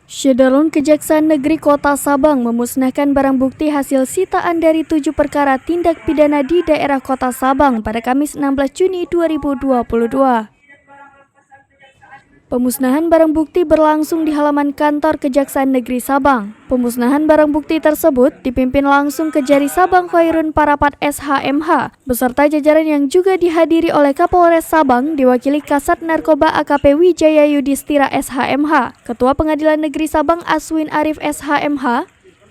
Syedalun Kejaksaan Negeri Kota Sabang memusnahkan barang bukti hasil sitaan dari 7 perkara tindak pidana di daerah Kota Sabang pada Kamis 16 Juni 2022. Pemusnahan barang bukti berlangsung di halaman kantor Kejaksaan Negeri Sabang. Pemusnahan barang bukti tersebut dipimpin langsung Kejari Sabang Khairun Parapat SHMH beserta jajaran yang juga dihadiri oleh Kapolres Sabang diwakili Kasat Narkoba AKP Wijaya Yudhistira SHMH, Ketua Pengadilan Negeri Sabang Aswin Arif SHMH,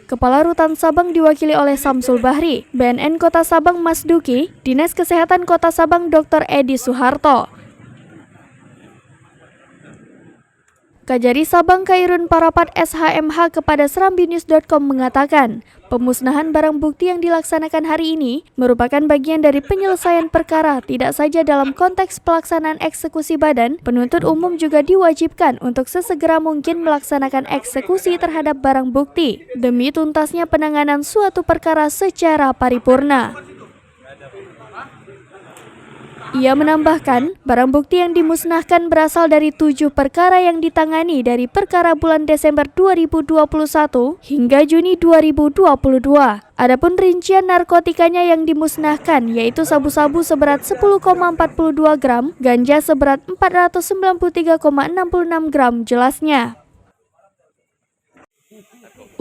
Kepala Rutan Sabang diwakili oleh Samsul Bahri, BNN Kota Sabang Mas Duki, Dinas Kesehatan Kota Sabang Dr. Edi Suharto. Kajari Sabang Khairun Parapat SHMH kepada serambinews.com mengatakan, pemusnahan barang bukti yang dilaksanakan hari ini merupakan bagian dari penyelesaian perkara tidak saja dalam konteks pelaksanaan eksekusi badan, penuntut umum juga diwajibkan untuk sesegera mungkin melaksanakan eksekusi terhadap barang bukti demi tuntasnya penanganan suatu perkara secara paripurna. Ia menambahkan, barang bukti yang dimusnahkan berasal dari 7 perkara yang ditangani dari perkara bulan Desember 2021 hingga Juni 2022. Adapun rincian narkotikanya yang dimusnahkan yaitu sabu-sabu seberat 10,42 gram, ganja seberat 493,66 gram jelasnya.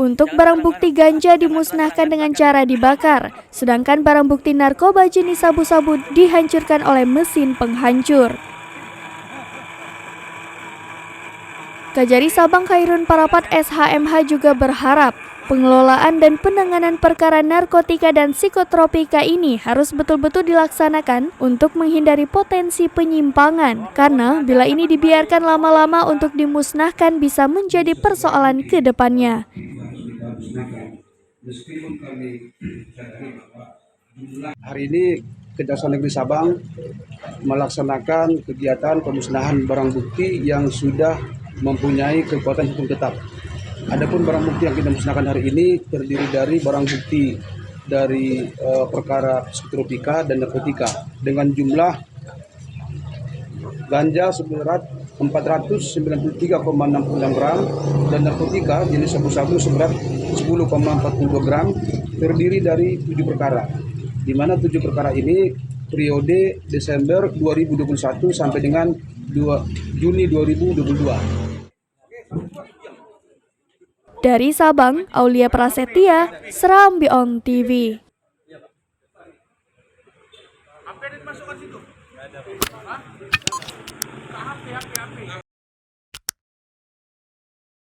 Untuk barang bukti ganja dimusnahkan dengan cara dibakar, sedangkan barang bukti narkoba jenis sabu-sabu dihancurkan oleh mesin penghancur. Kajari Sabang Khairun Parapat SHMH juga berharap pengelolaan dan penanganan perkara narkotika dan psikotropika ini harus betul-betul dilaksanakan untuk menghindari potensi penyimpangan, karena bila ini dibiarkan lama-lama untuk dimusnahkan bisa menjadi persoalan ke depannya. Hari ini Kejaksaan Negeri Sabang melaksanakan kegiatan pemusnahan barang bukti yang sudah mempunyai kekuatan hukum tetap. Adapun barang bukti yang kita musnahkan hari ini terdiri dari barang bukti dari perkara psikotropika dan narkotika dengan jumlah ganja seberat 493,66 gram dan narkotika jenis sabu-sabu seberat 10,42 gram terdiri dari 7 perkara. Di mana 7 perkara ini periode Desember 2021 sampai dengan Juni 2022. Dari Sabang, Aulia Prasetya, Serambi TV. HP dimasukkan situ? Nggak ada. Hah? HP.